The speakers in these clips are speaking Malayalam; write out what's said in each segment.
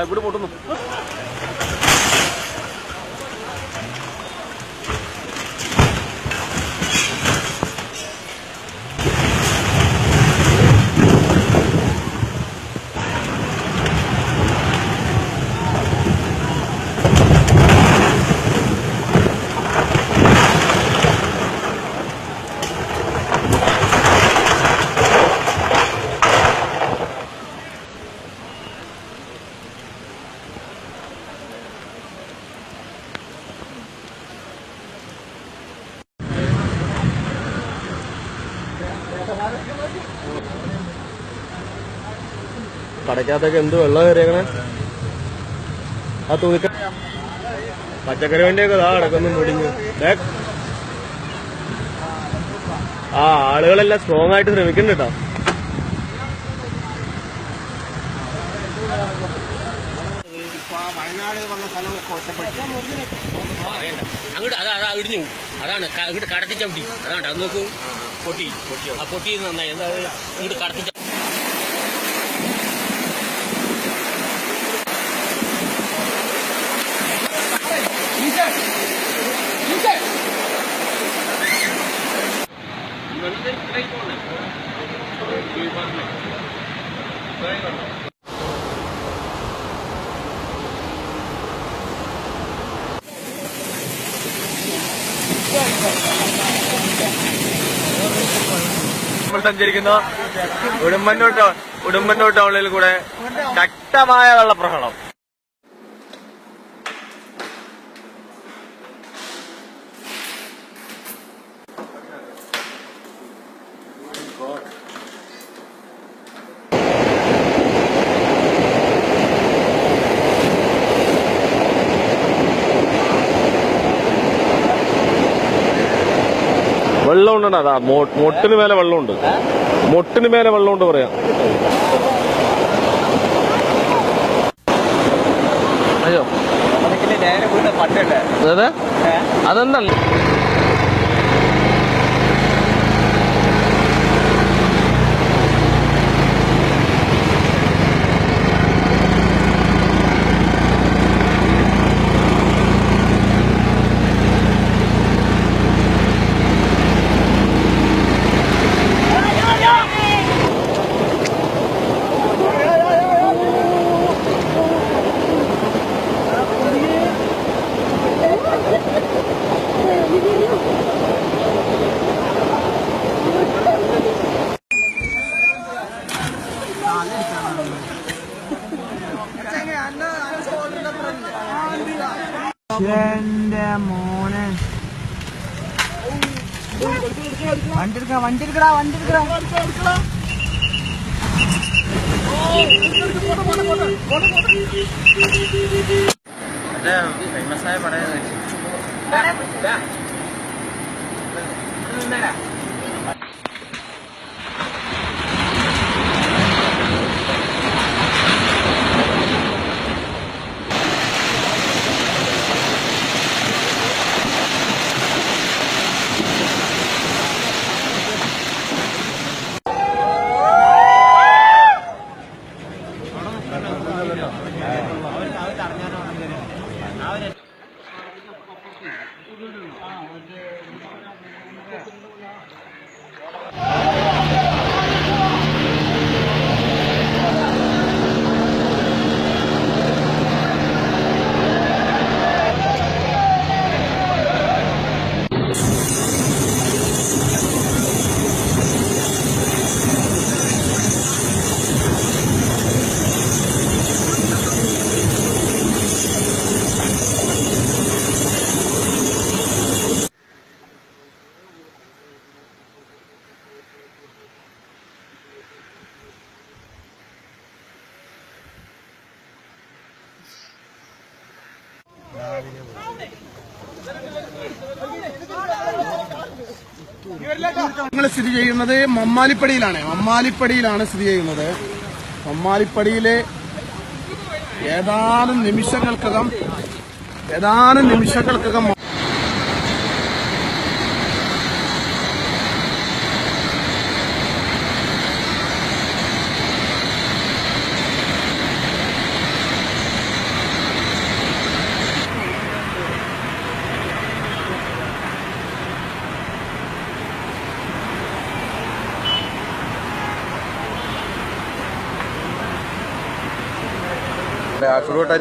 ഇവിടെ പൊട്ടുന്നു. കടയ്ക്കകത്തൊക്കെ എന്ത് വെള്ളം കയറിയങ്ങനെ. ആ തുണിക്ക പച്ചക്കറി വണ്ടിയൊക്കെ ഇതാ കിടക്കുന്നു മുടിഞ്ഞു. ആ ആളുകളെല്ലാം സ്ട്രോങ് ആയിട്ട് ശ്രമിക്കുന്നുണ്ട് കേട്ടോ. അങ്ങോട്ട് അതാ ഇടിഞ്ഞു. അതാണ് ഇങ്ങോട്ട് കടത്തി ചവിട്ടി. അതാണ് അത് നോക്കൂ, പൊട്ടി ആ പൊട്ടി നന്നായി. എന്താ ഇങ്ങോട്ട് കടത്തി നമ്മൾ സഞ്ചരിക്കുന്ന ഉടുമ്പന്നൂർ ടൗണിൽ കൂടെ ശക്തമായ വെള്ളപ്രഹളം. വെള്ളമുണ്ട്. അതാ മൊട്ടിന് മേലെ വെള്ളമുണ്ട്. മൊട്ടിന് മേലെ വെള്ളമുണ്ട് പറയാം. അയ്യോ അതെന്താ എന്റെ മോനെ വണ്ടി എടുക്കടാ ഫേമസ് ആയ പടം ഞങ്ങൾ സ്ഥിതി ചെയ്യുന്നത് മമ്മാലിപ്പടിയിലാണ് സ്ഥിതി ചെയ്യുന്നത്. മമ്മാലിപ്പടിയിലെ ഏതാനും നിമിഷങ്ങൾക്കകം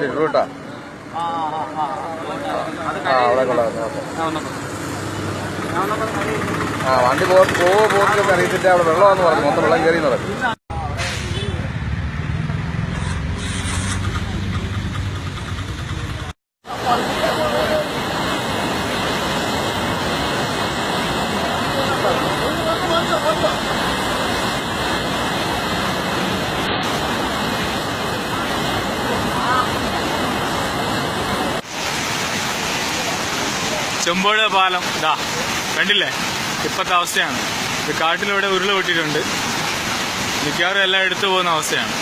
ചുരുട്ടാ അവിടെ കൊള്ളാം. വണ്ടി പോകുന്ന അറിയത്തില്ല. അവിടെ വെള്ളമാണെന്ന് പറഞ്ഞു. മൊത്തം വെള്ളം കയറി നടക്കും. ചെമ്പോഴ പാലം ഇതാ കണ്ടില്ലേ, ഇപ്പോഴത്തെ അവസ്ഥയാണ്. ഇത് കാട്ടിലൂടെ ഉരുള് പൊട്ടിയിട്ടുണ്ട്. മിക്കവാറും എല്ലാം എടുത്തു പോകുന്ന അവസ്ഥയാണ്.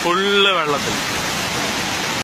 ഫുള്ള് വെള്ളത്തിൽ.